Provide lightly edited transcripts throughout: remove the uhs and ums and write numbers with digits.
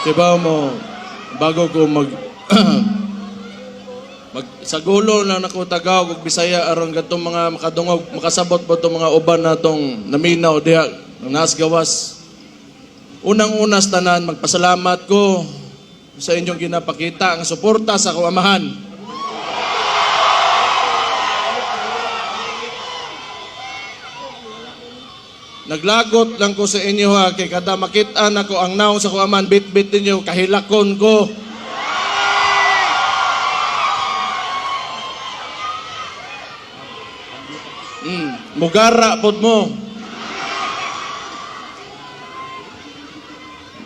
Diba mo, bago ko sa gulo na nakutagaw kog Bisaya aron gatong mga makadungog makasabot po itong mga uban natong naminaw diha nas gawas. Unang-una sa tanan magpasalamat ko sa inyong ginapakita ang suporta sa akong amahan. Naglagot lang ko sa inyo ha, kay kada makita na ko ang naong sa kuaman, bit-bit ninyo, kahilakon ko. Mugara pod mo.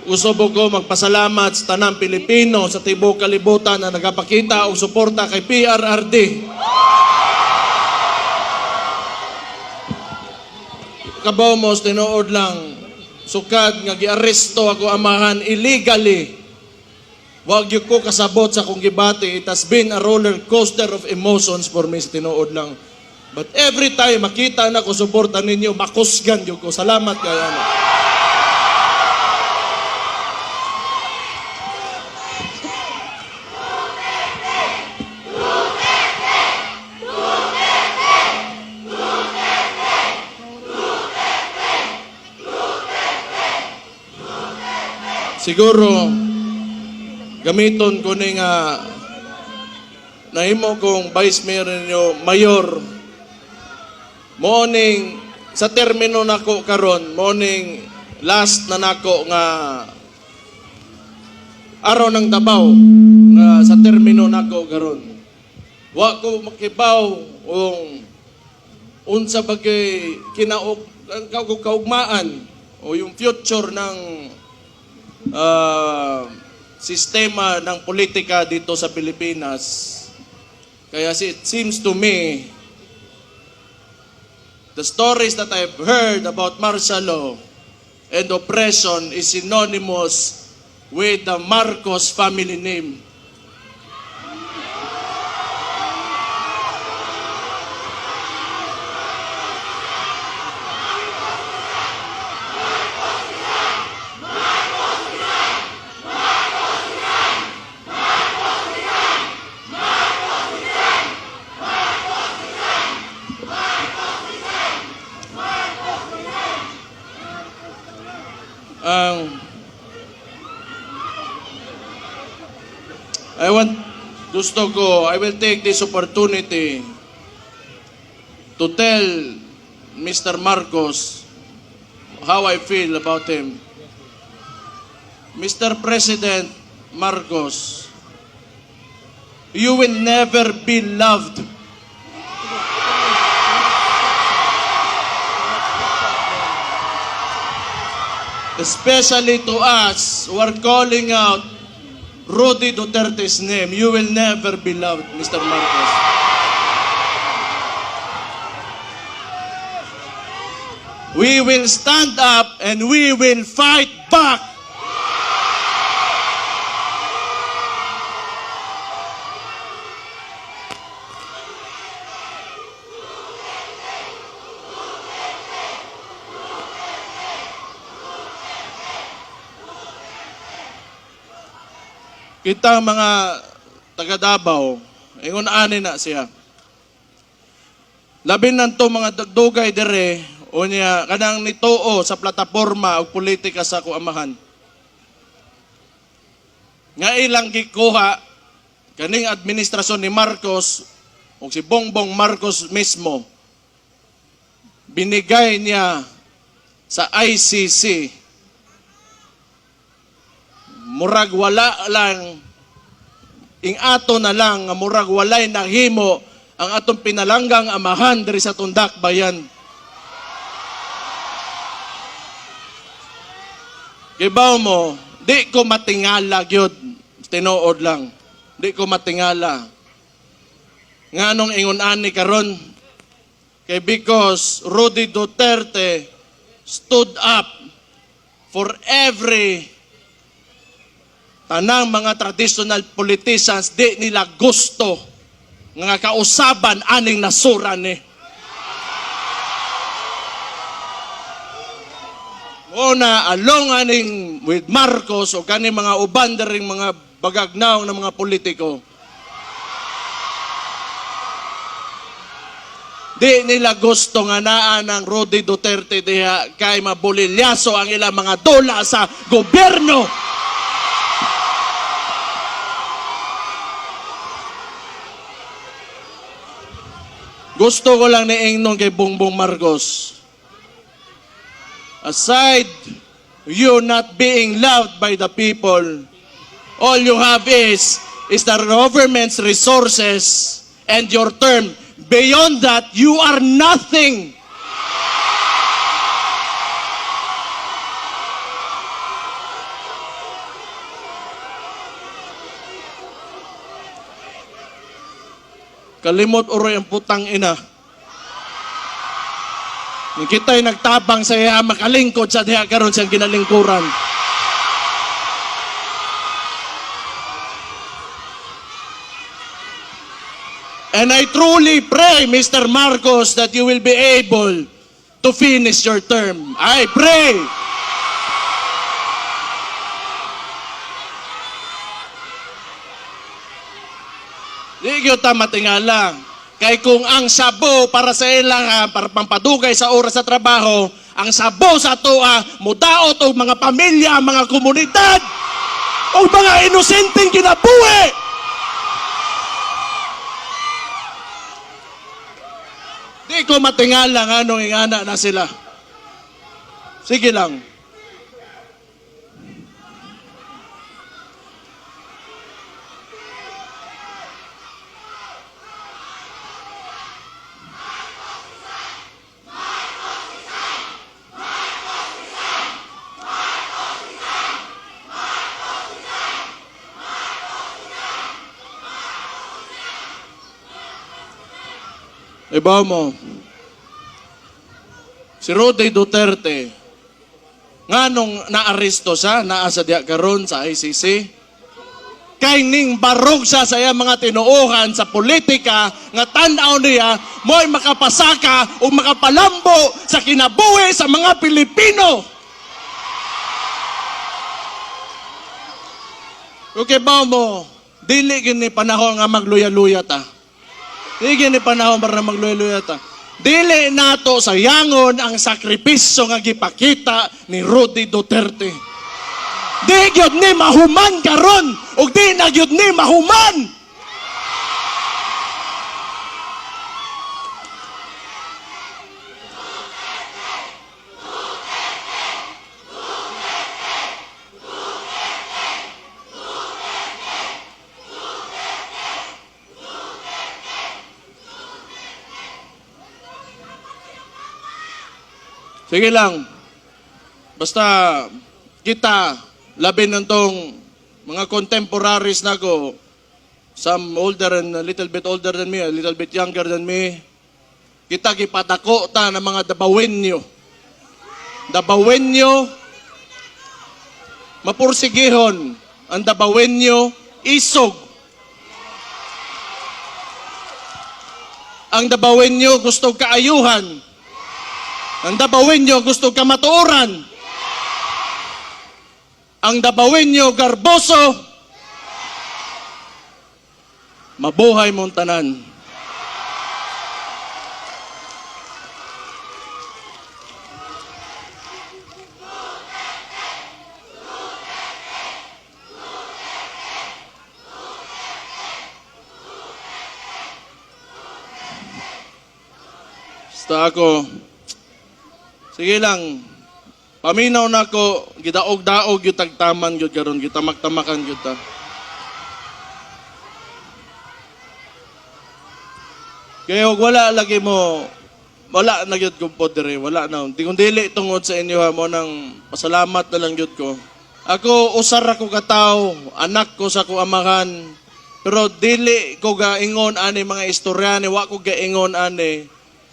Usob ko magpasalamat sa tanang Pilipino sa tibuok kalibutan na nagapakita og suporta kay PRRD. Kabaw mo, tinuod lang, sukad nga giaresto ako amahan illegally. Wag yung ko kasabot sa kong gibati. It has been a roller coaster of emotions for me, tinuod lang. But every time makita na ko suporta ninyo, makusgan yung ko. Salamat kaya na. Siguro, gamiton ko ni nga nahimo kong vice mayor ninyo, mayor, morning, sa termino nako karon, morning, last na nako nga araw ng Davao, nga sa termino nako karon. Wa ko makibaw unsa bagay kaugmaan o yung future ng sistema ng politika dito sa Pilipinas. Kaya it seems to me the stories that I've heard about martial law and oppression is synonymous with the Marcos family name. I will take this opportunity to tell Mr. Marcos how I feel about him. Mr. President Marcos, you will never be loved. Especially to us who are calling out Rudy Duterte's name, you will never be loved, Mr. Marcos. We will stand up and we will fight back. Kita mga taga Davao, ingon ani na siya. Labin nanto mga dugay dire o niya kanang nituo sa plataporma o politika sa kuamahan. Nga ilang gikuha kaning administrasyon ni Marcos o si Bongbong Marcos mismo, binigay niya sa ICC. Murag wala lang, ing ato na lang, murag walay nahimo ang atong pinalanggang amahan diri sa Tundak Bayan. Gibaw mo, di ko matingala gyud, tinuod lang. Di ko matingala. Nganong ingon ani karon? Kay because Rudy Duterte stood up for every tanang mga traditional politicians, di nila gusto nga kausaban aning nasura ni. Una, along aning with Marcos o kani mga uban ring mga bagagnaw ng mga politiko. Di nila gusto nga naa ng Rudy Duterte diha kay mabulilyaso ang ilang mga dola sa gobyerno. Gusto ko lang niingnon kay Bongbong Marcos. Aside you not being loved by the people, all you have is the government's resources and your term. Beyond that, you are nothing. Kalimot oroy ang putang ina. Nung kita'y nagtabang sa iya, makalingkod sa diha karon siyang ginalingkuran. And I truly pray, Mr. Marcos, that you will be able to finish your term. I pray. Di yun ta matingala. Kay kung ang sabo para sa ilang, para pampadugay sa oras sa trabaho, ang sabo sa toa, mudaot o mga pamilya, mga komunidad, o mga inosenteng kinabuhi. Di ko matingala nga nung ingana na sila. Sige lang. Iba mo, si Rudy Duterte, nga nung naaresto siya, naa sa diya karon sa ICC, kay ning barog siya sa iya mga tinuuhan sa politika, nga tanaw niya, mo'y makapasaka o makapalambo sa kinabuhi sa mga Pilipino. Okay ba mo, dili gini panahon nga magluya-luya ta. Dili ni panahon para magluya-luya ta. Dili nato sayangon ang sakripisyo nga gipakita ni Rudy Duterte. Di gyud ni mahuman karon ug di na gyud ni mahuman. Sige lang. Basta kita, labi ng tong mga contemporaries na ko, some older and a little bit older than me, a little bit younger than me, kita kipadako ta ng mga dabawenyo. Dabawenyo, mapursigihon. Ang dabawenyo, isog. Ang dabawenyo, gusto kaayuhan. Ang dabawenyo gusto kamatuoran. Ang dabawenyo garboso. Mabuhay mong tanan. Basta ako, sige lang, paminaw na ko, gidaog-daog yung tagtaman yun karon, gitamak-tamakan yun ta. Kaya huwag wala lagi mo, wala na yun kong podere, wala na. Di kong dili tungod sa inyo ha mo nang pasalamat na lang yun ko. Ako, usar ako katao, anak ko sa ko amahan, pero dili ko gaingon ani mga istoryane, wa ko gaingon ani.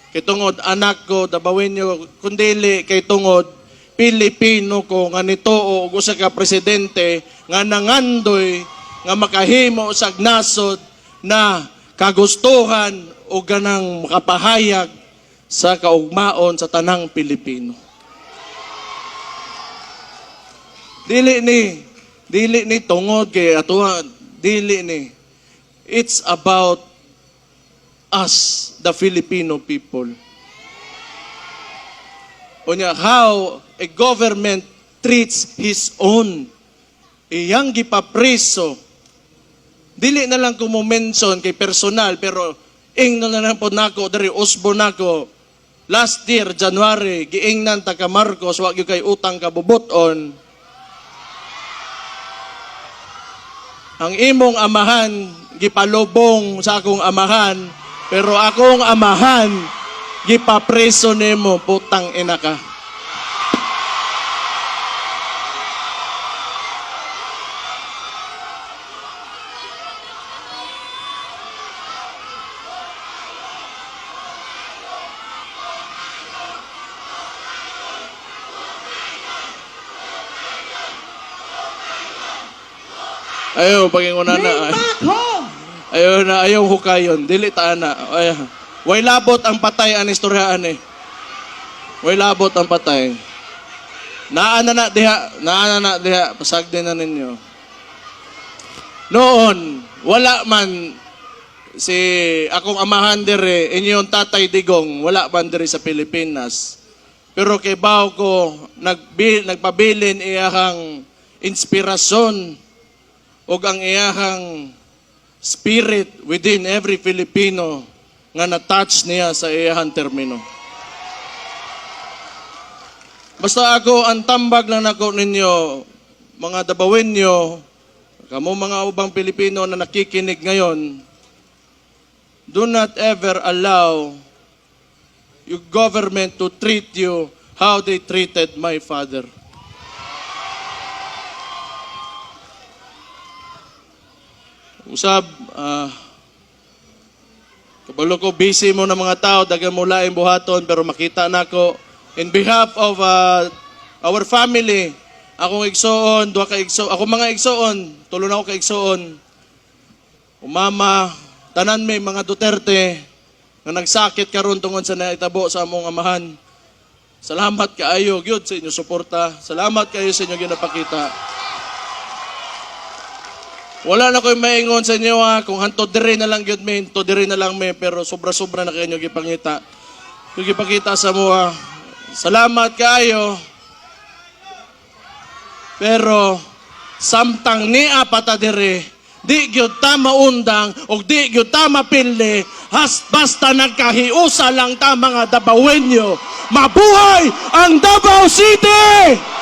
Kay tungod anak ko, dabawin nyo, kundili kay tungod, Pilipino ko, nga nito o usa ka presidente, nga nangandoy, nga makahimo sa nasod na kagustuhan o ganang makapahayag sa kaugmaon sa tanang Pilipino. Dili ni tungod kay atuwa, dili ni. It's about us, the Filipino people. Unya, how a government treats his own. Iyang gipapriso. Dili na lang ko mo mention kay personal, pero ingnan na lang po nako, dari usbo nako. Last year, January, giingnan ta ka Marcos, wag yung kay utang kabubuton. Ang imong amahan, gipalubong sa akong amahan, pero akong amahan, gipapreso nimo, putang ina ka. Ayaw, paginguna na. Ayaw hukayon. Dili ta na. Way labot ang patay ang istoryaan eh. Way labot ang patay. Naana na diha. Pasag din na ninyo. Noon, wala man si akong amahan dire, inyong tatay Digong, wala man dire sa Pilipinas. Pero kay baw ko, nagpabilin iyahang inspirasyon o ang iyahang spirit within every Filipino nga na-touch niya sa iyahang termino. Basta ako, ang tambag lang nako ninyo, mga Dabawenyo, kamo mga ubang Pilipino na nakikinig ngayon, do not ever allow your government to treat you how they treated my father. Usab, kabalo ko, busy mo ng mga tao, dagan mo laing buhaton, pero makita na ko, in behalf of our family, akong igsoon, ako mga igsoon, tulo na ako ka igsoon, umama, tanan may mga Duterte, na nagsakit karon tungod sa naitabo sa among amahan. Salamat kaayo, gyud sa inyo suporta. Salamat kayo sa inyo ginapakita. Wala na ko'y maingon sa inyo kung hanto dire na lang gyud me, to dire na lang me, pero sobra-sobra na kayo gipangita. Yung gipakita sa mga, salamat kayo. Pero samtang niya pata dire, di gyud ta maundang o di gyud ta mapili, basta nagkahiusa lang ta mga Dabawenyo. Mabuhay ang Davao City!